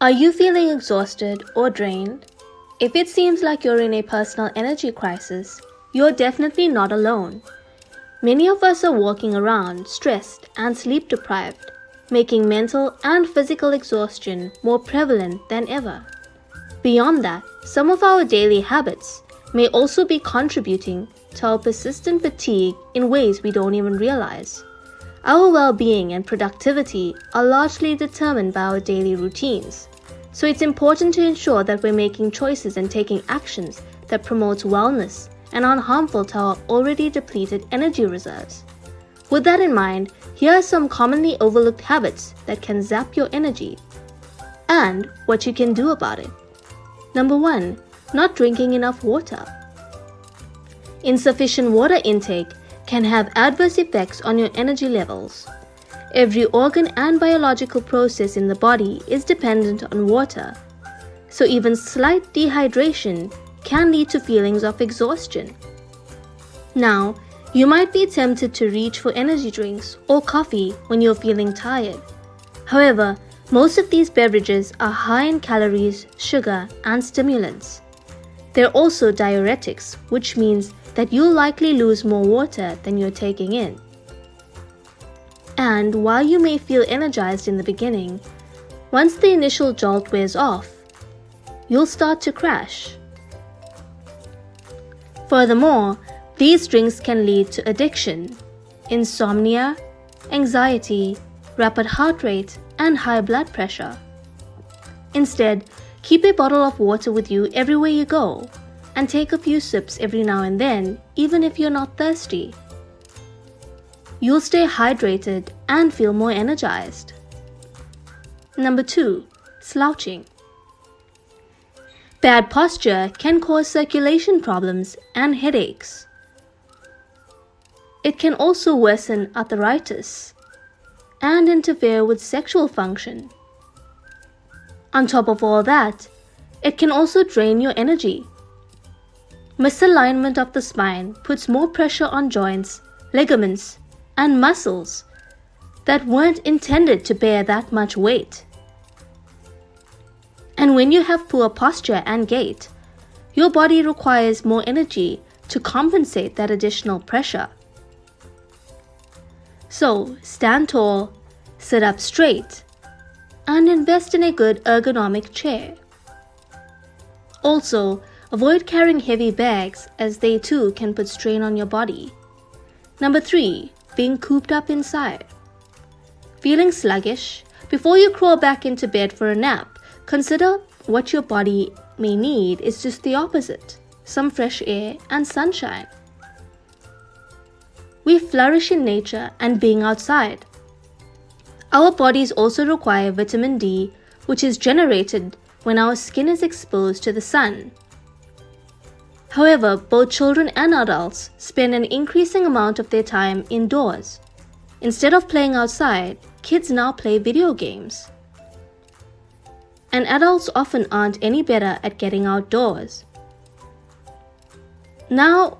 Are you feeling exhausted or drained? If it seems like you're in a personal energy crisis, you're definitely not alone. Many of us are walking around stressed and sleep deprived, making mental and physical exhaustion more prevalent than ever. Beyond that, some of our daily habits may also be contributing to our persistent fatigue in ways we don't even realize. Our well-being and productivity are largely determined by our daily routines. So it's important to ensure that we're making choices and taking actions that promote wellness and aren't harmful to our already depleted energy reserves. With that in mind, here are some commonly overlooked habits that can zap your energy and what you can do about it. Number 1. Not drinking enough water. Insufficient water intake can have adverse effects on your energy levels. Every organ and biological process in the body is dependent on water, so even slight dehydration can lead to feelings of exhaustion. Now, you might be tempted to reach for energy drinks or coffee when you're feeling tired. However, most of these beverages are high in calories, sugar, and stimulants. They're also diuretics, which means that you'll likely lose more water than you're taking in. And while you may feel energized in the beginning, once the initial jolt wears off, you'll start to crash. Furthermore, these drinks can lead to addiction, insomnia, anxiety, rapid heart rate, and high blood pressure. Instead, keep a bottle of water with you everywhere you go, and take a few sips every now and then, even if you're not thirsty. You'll stay hydrated and feel more energized. Number 2. Slouching. Bad posture can cause circulation problems and headaches. It can also worsen arthritis and interfere with sexual function. On top of all that, it can also drain your energy. Misalignment of the spine puts more pressure on joints, ligaments, and muscles that weren't intended to bear that much weight. And when you have poor posture and gait, your body requires more energy to compensate that additional pressure. So, stand tall, sit up straight, and invest in a good ergonomic chair. Also, avoid carrying heavy bags as they too can put strain on your body. Number 3. Being cooped up inside. Feeling sluggish? Before you crawl back into bed for a nap, consider what your body may need is just the opposite: some fresh air and sunshine. We flourish in nature and being outside. Our bodies also require vitamin D, which is generated when our skin is exposed to the sun. However, both children and adults spend an increasing amount of their time indoors. Instead of playing outside, kids now play video games. And adults often aren't any better at getting outdoors. Now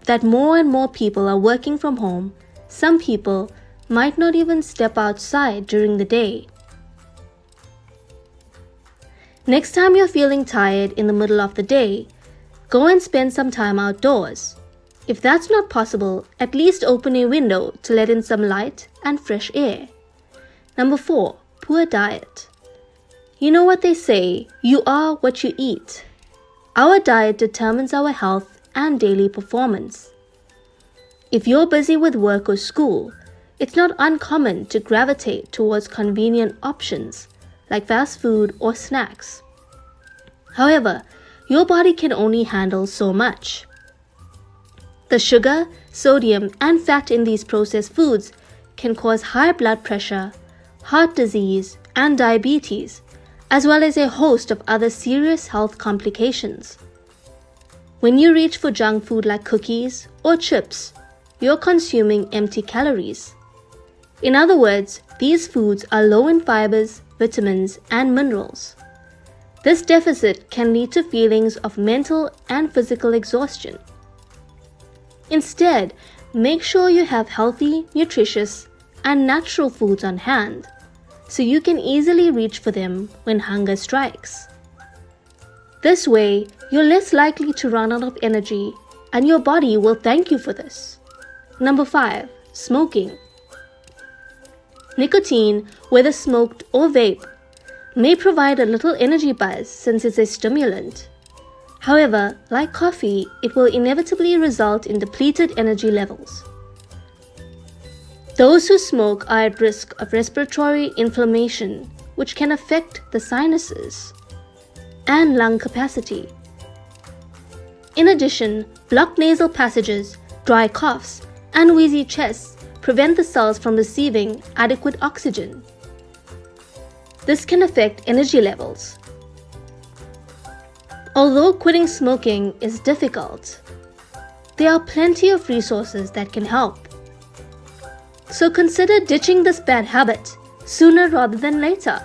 that more and more people are working from home, some people might not even step outside during the day. Next time you're feeling tired in the middle of the day, go and spend some time outdoors. If that's not possible, at least open a window to let in some light and fresh air. Number 4. Poor diet. You know what they say, you are what you eat. Our diet determines our health and daily performance. If you're busy with work or school, it's not uncommon to gravitate towards convenient options like fast food or snacks. However, your body can only handle so much. The sugar, sodium, and fat in these processed foods can cause high blood pressure, heart disease, and diabetes, as well as a host of other serious health complications. When you reach for junk food like cookies or chips, you're consuming empty calories. In other words, these foods are low in fibers, vitamins, and minerals. This deficit can lead to feelings of mental and physical exhaustion. Instead, make sure you have healthy, nutritious, and natural foods on hand, so you can easily reach for them when hunger strikes. This way, you're less likely to run out of energy, and your body will thank you for this. Number 5. Smoking. Nicotine, whether smoked or vape, may provide a little energy buzz since it's a stimulant. However, like coffee, it will inevitably result in depleted energy levels. Those who smoke are at risk of respiratory inflammation, which can affect the sinuses and lung capacity. In addition, blocked nasal passages, dry coughs, and wheezy chests prevent the cells from receiving adequate oxygen. This can affect energy levels. Although quitting smoking is difficult, there are plenty of resources that can help. So consider ditching this bad habit sooner rather than later.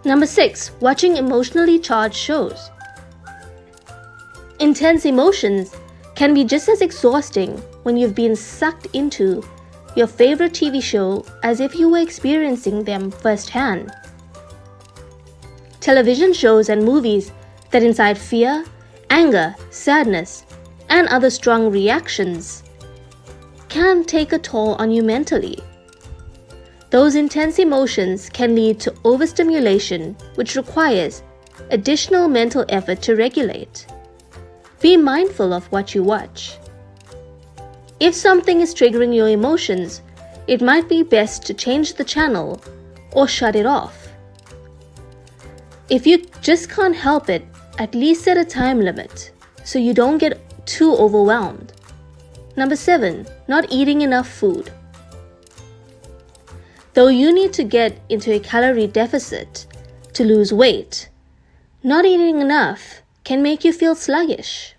Number 6. Watching emotionally charged shows. Intense emotions can be just as exhausting when you've been sucked into your favorite TV show as if you were experiencing them firsthand. Television shows and movies that incite fear, anger, sadness, and other strong reactions can take a toll on you mentally. Those intense emotions can lead to overstimulation, which requires additional mental effort to regulate. Be mindful of what you watch. If something is triggering your emotions, it might be best to change the channel or shut it off. If you just can't help it, at least set a time limit so you don't get too overwhelmed. Number 7. Not eating enough food. Though you need to get into a calorie deficit to lose weight, not eating enough can make you feel sluggish.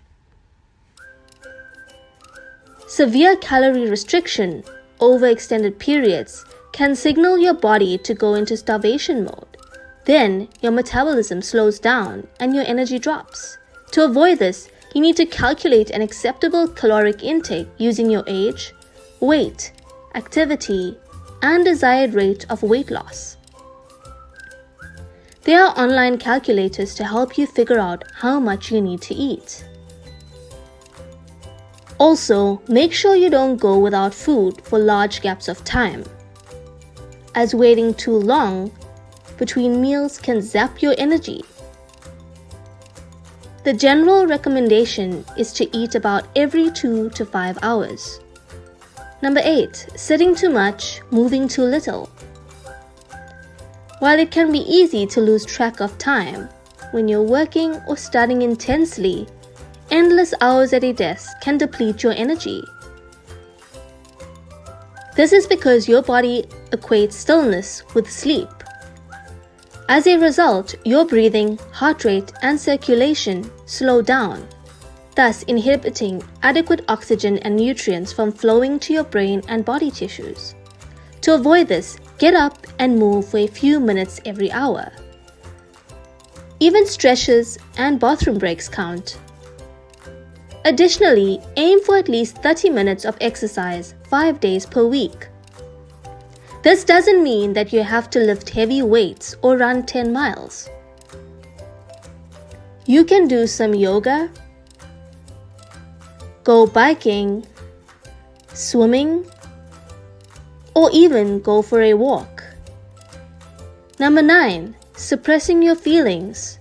Severe calorie restriction over extended periods can signal your body to go into starvation mode. Then your metabolism slows down and your energy drops. To avoid this, you need to calculate an acceptable caloric intake using your age, weight, activity, and desired rate of weight loss. There are online calculators to help you figure out how much you need to eat. Also, make sure you don't go without food for large gaps of time, as waiting too long between meals can zap your energy. The general recommendation is to eat about every 2 to 5 hours. Number 8. Sitting too much, moving too little. While it can be easy to lose track of time when you're working or studying intensely, endless hours at a desk can deplete your energy. This is because your body equates stillness with sleep. As a result, your breathing, heart rate, and circulation slow down, thus inhibiting adequate oxygen and nutrients from flowing to your brain and body tissues. To avoid this, get up and move for a few minutes every hour. Even stretches and bathroom breaks count. Additionally, aim for at least 30 minutes of exercise 5 days per week. This doesn't mean that you have to lift heavy weights or run 10 miles. You can do some yoga, go biking, swimming, or even go for a walk. Number 9. Suppressing your feelings.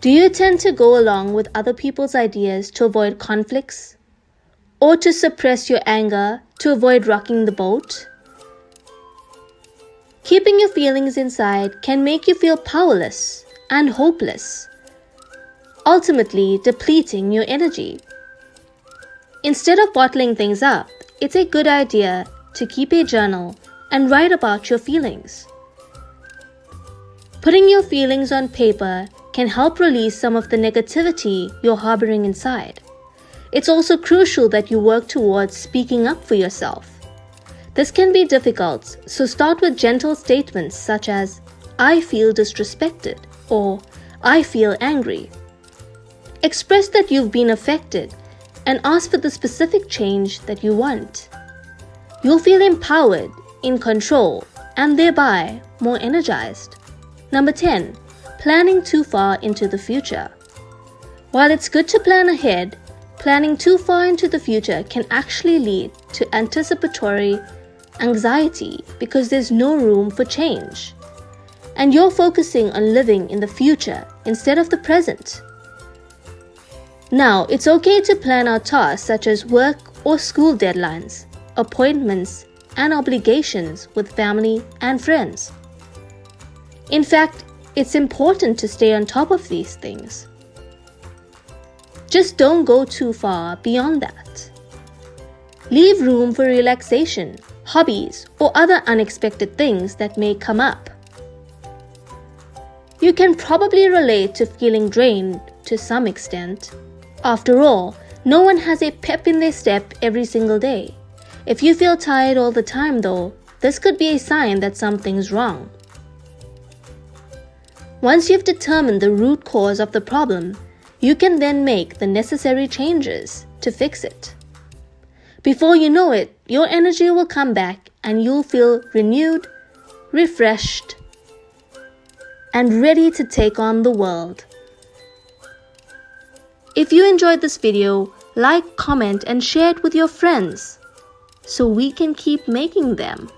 Do you tend to go along with other people's ideas to avoid conflicts? Or to suppress your anger to avoid rocking the boat? Keeping your feelings inside can make you feel powerless and hopeless, ultimately depleting your energy. Instead of bottling things up, it's a good idea to keep a journal and write about your feelings. Putting your feelings on paper can help release some of the negativity you're harboring inside. It's also crucial that you work towards speaking up for yourself. This can be difficult, so start with gentle statements such as, "I feel disrespected," or "I feel angry." Express that you've been affected and ask for the specific change that you want. You'll feel empowered, in control, and thereby more energized. Number 10. Planning too far into the future. While it's good to plan ahead, planning too far into the future can actually lead to anticipatory anxiety because there's no room for change. And you're focusing on living in the future instead of the present. Now, it's okay to plan out tasks such as work or school deadlines, appointments, and obligations with family and friends. In fact, it's important to stay on top of these things. Just don't go too far beyond that. Leave room for relaxation, hobbies, or other unexpected things that may come up. You can probably relate to feeling drained to some extent. After all, no one has a pep in their step every single day. If you feel tired all the time though, this could be a sign that something's wrong. Once you've determined the root cause of the problem, you can then make the necessary changes to fix it. Before you know it, your energy will come back and you'll feel renewed, refreshed, and ready to take on the world. If you enjoyed this video, like, comment, and share it with your friends so we can keep making them.